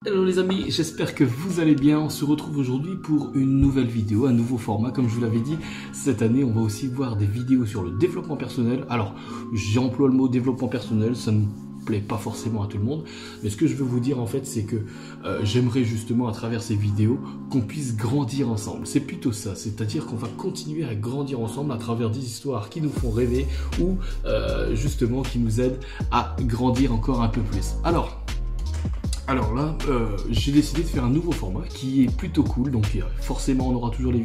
Hello les amis, j'espère que vous allez bien. On se retrouve aujourd'hui pour une nouvelle vidéo, un nouveau format. Comme je vous l'avais dit, cette année, on va aussi voir des vidéos sur le développement personnel. Alors, j'emploie le mot développement personnel, ça ne plaît pas forcément à tout le monde. Mais ce que je veux vous dire en fait, c'est que j'aimerais justement à travers ces vidéos qu'on puisse grandir ensemble. C'est plutôt ça, c'est-à-dire qu'on va continuer à grandir ensemble à travers des histoires qui nous font rêver ou justement qui nous aident à grandir encore un peu plus. Alors là, j'ai décidé de faire un nouveau format qui est plutôt cool. Donc forcément, on aura toujours les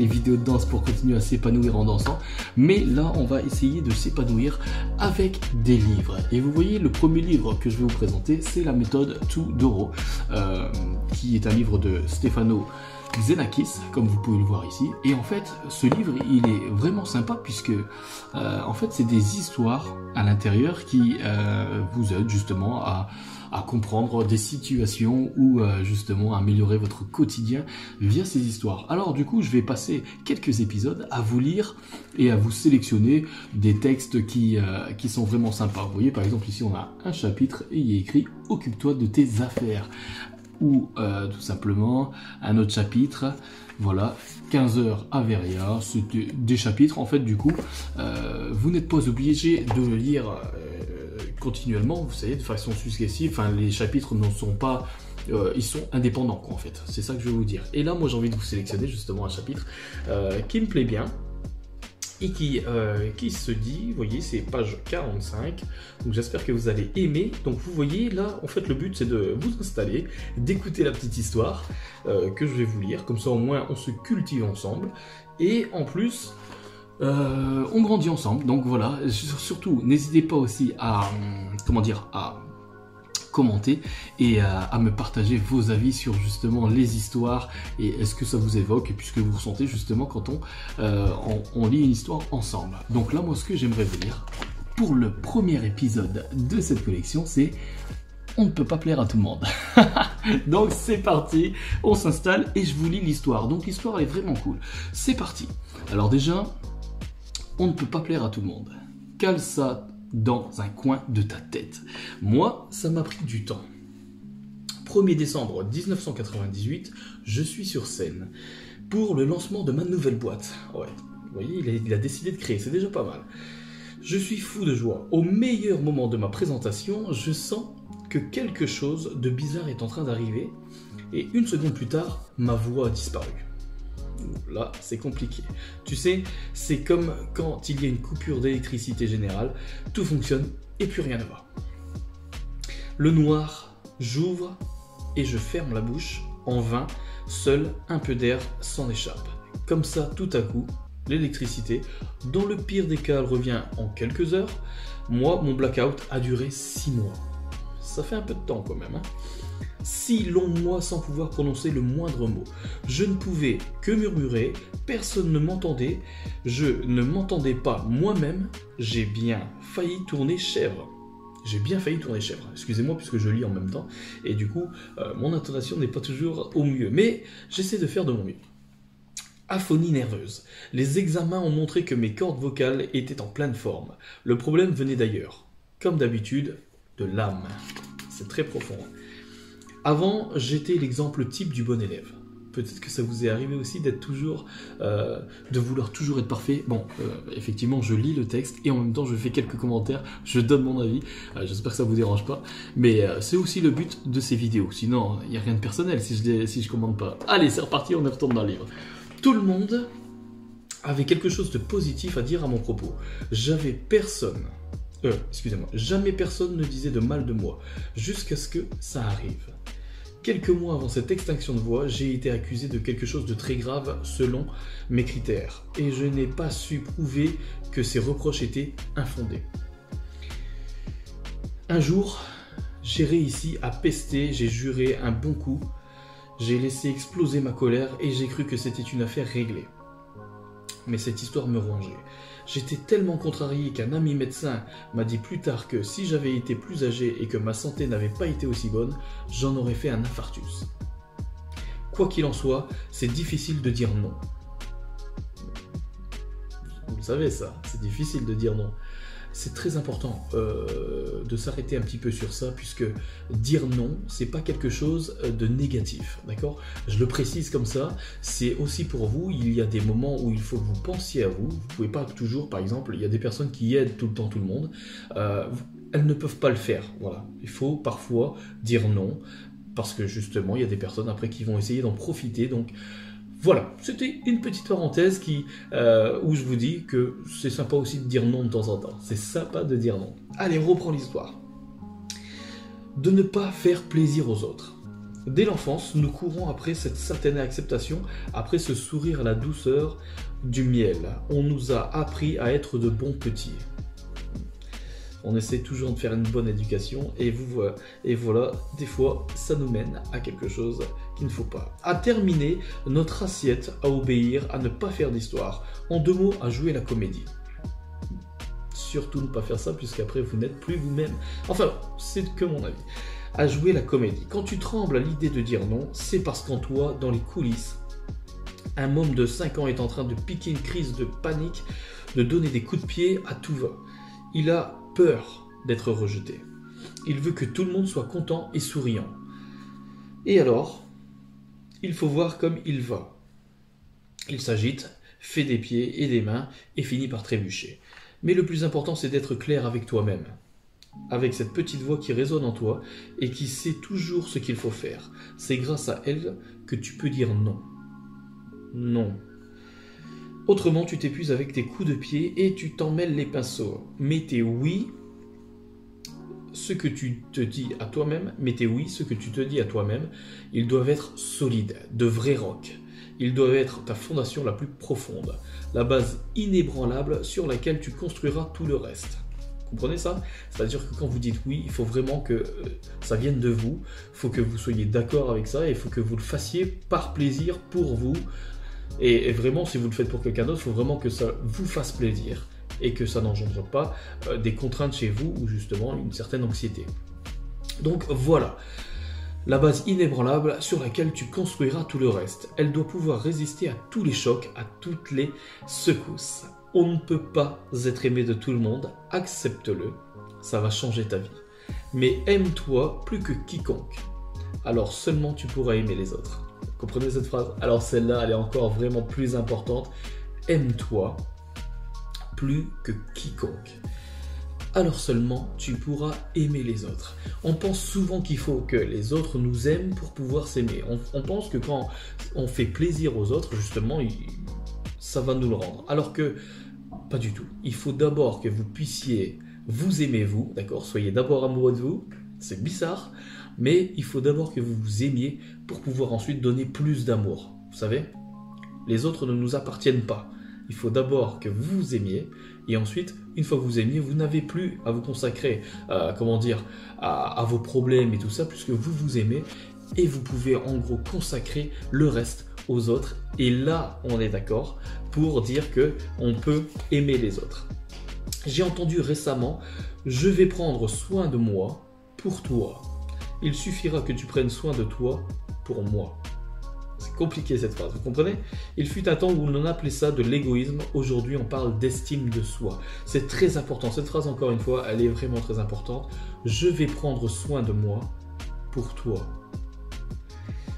vidéos de danse pour continuer à s'épanouir en dansant. Mais là, on va essayer de s'épanouir avec des livres. Et vous voyez, le premier livre que je vais vous présenter, c'est la méthode Tudoro, qui est un livre de Stefano Xenakis, comme vous pouvez le voir ici. Et en fait, ce livre, il est vraiment sympa puisque, en fait, c'est des histoires à l'intérieur qui vous aident justement à comprendre des situations ou justement à améliorer votre quotidien via ces histoires. Alors du coup, je vais passer quelques épisodes à vous lire et à vous sélectionner des textes qui sont vraiment sympas. Vous voyez, par exemple, ici, on a un chapitre et il est écrit « Occupe-toi de tes affaires ». Ou tout simplement un autre chapitre, voilà, 15 heures à Veria, c'est des chapitres en fait. Du coup, vous n'êtes pas obligé de le lire continuellement, vous savez, de façon successive. Enfin, les chapitres ne sont pas, ils sont indépendants quoi, en fait, c'est ça que je vais vous dire. Et là, moi j'ai envie de vous sélectionner justement un chapitre qui me plaît bien et qui se dit, vous voyez, c'est page 45, donc j'espère que vous allez aimer. Donc vous voyez, là, en fait, le but, c'est de vous installer, d'écouter la petite histoire que je vais vous lire, comme ça, au moins, on se cultive ensemble, et en plus, on grandit ensemble. Donc voilà, surtout, n'hésitez pas aussi à, comment dire, à commenter et à me partager vos avis sur justement les histoires et est-ce que ça vous évoque et puis ce que vous ressentez justement quand on lit une histoire ensemble. Donc là, moi, ce que j'aimerais vous dire pour le premier épisode de cette collection, c'est on ne peut pas plaire à tout le monde. Donc c'est parti, on s'installe et je vous lis l'histoire. Donc l'histoire est vraiment cool. C'est parti. Alors déjà, on ne peut pas plaire à tout le monde. Cale ça dans un coin de ta tête. Moi, ça m'a pris du temps. 1er décembre 1998, je suis sur scène pour le lancement de ma nouvelle boîte. Ouais, vous voyez, il a décidé de créer, c'est déjà pas mal. Je suis fou de joie. Au meilleur moment de ma présentation, je sens que quelque chose de bizarre est en train d'arriver et une seconde plus tard, ma voix a disparu. Là, c'est compliqué. Tu sais, c'est comme quand il y a une coupure d'électricité générale, tout fonctionne et plus rien ne va. Le noir, j'ouvre et je ferme la bouche. En vain, seul un peu d'air s'en échappe. Comme ça, tout à coup, l'électricité, dans le pire des cas, elle revient en quelques heures. Moi, mon blackout a duré 6 mois. Ça fait un peu de temps quand même, hein. 6 longs mois sans pouvoir prononcer le moindre mot. Je ne pouvais que murmurer, personne ne m'entendait, je ne m'entendais pas moi-même, j'ai bien failli tourner chèvre. J'ai bien failli tourner chèvre, excusez-moi puisque je lis en même temps, et du coup, mon intonation n'est pas toujours au mieux, mais j'essaie de faire de mon mieux. Aphonie nerveuse. Les examens ont montré que mes cordes vocales étaient en pleine forme. Le problème venait d'ailleurs, comme d'habitude, de l'âme. C'est très profond. Avant, j'étais l'exemple type du bon élève. Peut-être que ça vous est arrivé aussi d'être toujours, de vouloir toujours être parfait. Bon, effectivement, je lis le texte et en même temps, je fais quelques commentaires, je donne mon avis. J'espère que ça vous dérange pas. Mais c'est aussi le but de ces vidéos. Sinon, il n'y a rien de personnel si je commente pas. Allez, c'est reparti, on retourne dans le livre. Tout le monde avait quelque chose de positif à dire à mon propos. Jamais personne ne disait de mal de moi, jusqu'à ce que ça arrive. Quelques mois avant cette extinction de voix, j'ai été accusé de quelque chose de très grave selon mes critères, et je n'ai pas su prouver que ces reproches étaient infondés. Un jour, j'ai réussi à pester, j'ai juré un bon coup, j'ai laissé exploser ma colère et j'ai cru que c'était une affaire réglée. Mais cette histoire me rongeait. J'étais tellement contrarié qu'un ami médecin m'a dit plus tard que si j'avais été plus âgé et que ma santé n'avait pas été aussi bonne, j'en aurais fait un infarctus. Quoi qu'il en soit, c'est difficile de dire non. Vous le savez ça, c'est difficile de dire non. c'est très important de s'arrêter un petit peu sur ça, puisque dire non, c'est pas quelque chose de négatif, d'accord? Je le précise comme ça, c'est aussi pour vous, il y a des moments où il faut que vous pensiez à vous. Vous pouvez pas toujours, par exemple, il y a des personnes qui aident tout le temps tout le monde, elles ne peuvent pas le faire, voilà. Il faut parfois dire non, parce que justement, il y a des personnes après qui vont essayer d'en profiter, donc voilà, c'était une petite parenthèse où je vous dis que c'est sympa aussi de dire non de temps en temps. C'est sympa de dire non. Allez, on reprend l'histoire. De ne pas faire plaisir aux autres. Dès l'enfance, nous courons après cette certaine acceptation, après ce sourire à la douceur du miel. On nous a appris à être de bons petits. On essaie toujours de faire une bonne éducation et voilà, des fois, ça nous mène à quelque chose qu'il ne faut pas. À terminer notre assiette, à obéir, à ne pas faire d'histoire. En 2 mots, à jouer la comédie. Surtout ne pas faire ça, puisqu'après vous n'êtes plus vous-même. Enfin, c'est que mon avis. À jouer la comédie. Quand tu trembles à l'idée de dire non, c'est parce qu'en toi, dans les coulisses, un môme de 5 ans est en train de piquer une crise de panique, de donner des coups de pied à tout va. Il a peur d'être rejeté. Il veut que tout le monde soit content et souriant. Et alors, il faut voir comme il va. Il s'agite, fait des pieds et des mains et finit par trébucher. Mais le plus important, c'est d'être clair avec toi-même. Avec cette petite voix qui résonne en toi et qui sait toujours ce qu'il faut faire. C'est grâce à elle que tu peux dire non. Non. Autrement, tu t'épuises avec tes coups de pied et tu t'en mêles les pinceaux. Mais tes oui, ce que tu te dis à toi-même, ils doivent être solides, de vrais rocs. Ils doivent être ta fondation la plus profonde, la base inébranlable sur laquelle tu construiras tout le reste. Vous comprenez ça? C'est-à-dire que quand vous dites oui, il faut vraiment que ça vienne de vous, il faut que vous soyez d'accord avec ça, et il faut que vous le fassiez par plaisir pour vous. Et vraiment, si vous le faites pour quelqu'un d'autre, il faut vraiment que ça vous fasse plaisir et que ça n'engendre pas des contraintes chez vous ou justement une certaine anxiété. Donc voilà, la base inébranlable sur laquelle tu construiras tout le reste. Elle doit pouvoir résister à tous les chocs, à toutes les secousses. On ne peut pas être aimé de tout le monde, accepte-le, ça va changer ta vie. Mais aime-toi plus que quiconque, alors seulement tu pourras aimer les autres. Comprenez cette phrase? Alors celle-là, elle est encore vraiment plus importante. Aime-toi plus que quiconque. Alors seulement tu pourras aimer les autres. On pense souvent qu'il faut que les autres nous aiment pour pouvoir s'aimer. On pense que quand on fait plaisir aux autres, justement, ça va nous le rendre. Alors que pas du tout. Il faut d'abord que vous puissiez vous aimer vous, d'accord? Soyez d'abord amoureux de vous. C'est bizarre, mais il faut d'abord que vous vous aimiez pour pouvoir ensuite donner plus d'amour. Vous savez, les autres ne nous appartiennent pas. Il faut d'abord que vous vous aimiez, et ensuite, une fois que vous aimiez, vous n'avez plus à vous consacrer, à vos problèmes et tout ça, puisque vous vous aimez, et vous pouvez en gros consacrer le reste aux autres. Et là, on est d'accord pour dire que on peut aimer les autres. J'ai entendu récemment, je vais prendre soin de moi pour toi. Il suffira que tu prennes soin de toi pour moi. C'est compliqué cette phrase, vous comprenez? Il fut un temps où on appelait ça de l'égoïsme. Aujourd'hui, on parle d'estime de soi. C'est très important. Cette phrase, encore une fois, elle est vraiment très importante. Je vais prendre soin de moi pour toi.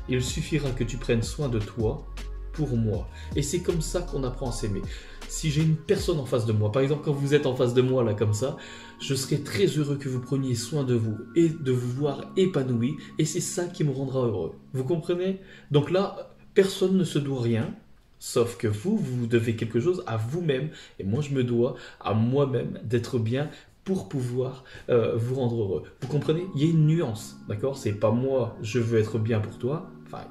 Il suffira que tu prennes soin de toi pour moi. Et c'est comme ça qu'on apprend à s'aimer. Si j'ai une personne en face de moi, par exemple quand vous êtes en face de moi là comme ça, je serai très heureux que vous preniez soin de vous et de vous voir épanoui, et c'est ça qui me rendra heureux. Vous comprenez? Donc là, personne ne se doit rien, sauf que vous devez quelque chose à vous-même, et moi je me dois à moi-même d'être bien pour pouvoir vous rendre heureux. Vous comprenez? Il y a une nuance, d'accord? C'est pas moi, je veux être bien pour toi, enfin...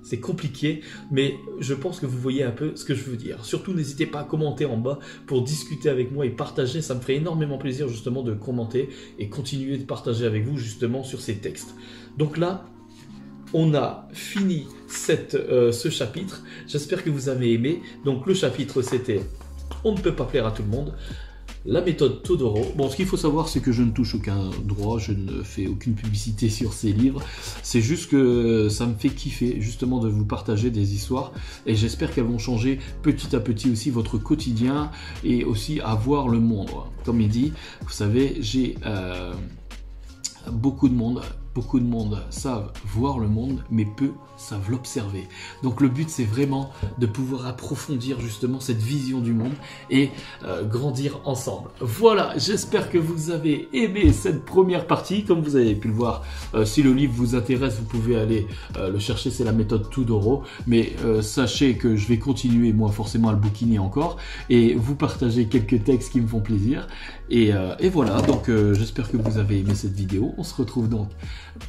C'est compliqué, mais je pense que vous voyez un peu ce que je veux dire. Surtout, n'hésitez pas à commenter en bas pour discuter avec moi et partager. Ça me ferait énormément plaisir justement de commenter et continuer de partager avec vous justement sur ces textes. Donc là, on a fini ce chapitre. J'espère que vous avez aimé. Donc le chapitre, c'était « On ne peut pas plaire à tout le monde ». la méthode Todoro. Bon, ce qu'il faut savoir, c'est que je ne touche aucun droit, je ne fais aucune publicité sur ces livres. C'est juste que ça me fait kiffer justement de vous partager des histoires et j'espère qu'elles vont changer petit à petit aussi votre quotidien et aussi à voir le monde. Comme il dit, vous savez, j'ai beaucoup de monde savent voir le monde, mais peu savent l'observer. Donc le but, c'est vraiment de pouvoir approfondir justement cette vision du monde et grandir ensemble. Voilà, j'espère que vous avez aimé cette première partie. Comme vous avez pu le voir, si le livre vous intéresse, vous pouvez aller le chercher, c'est la méthode Todoro. Mais sachez que je vais continuer, moi, forcément, à le bouquiner encore et vous partager quelques textes qui me font plaisir. Et voilà, donc j'espère que vous avez aimé cette vidéo. On se retrouve donc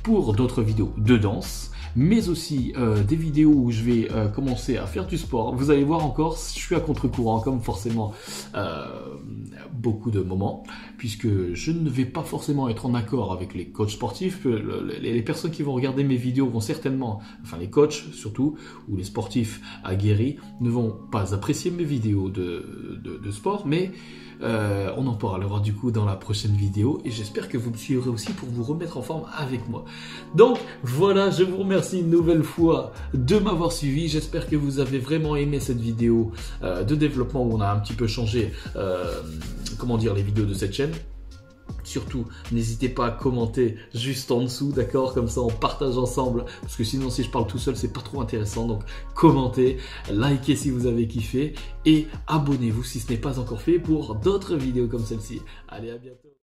pour d'autres vidéos de danse, mais aussi des vidéos où je vais commencer à faire du sport. Vous allez voir encore, je suis à contre-courant comme forcément beaucoup de moments, puisque je ne vais pas forcément être en accord avec les coachs sportifs. Les personnes qui vont regarder mes vidéos vont certainement, enfin les coachs surtout, ou les sportifs aguerris, ne vont pas apprécier mes vidéos de sport, mais on en parlera du coup dans la prochaine vidéo et j'espère que vous me suivrez aussi pour vous remettre en forme avec moi. Donc voilà, je vous remercie une nouvelle fois de m'avoir suivi. J'espère que vous avez vraiment aimé cette vidéo de développement où on a un petit peu changé comment dire, les vidéos de cette chaîne. Surtout, n'hésitez pas à commenter juste en dessous, d'accord? Comme ça, on partage ensemble. Parce que sinon, si je parle tout seul, c'est pas trop intéressant. Donc, commentez, likez si vous avez kiffé. Et abonnez-vous si ce n'est pas encore fait pour d'autres vidéos comme celle-ci. Allez, à bientôt.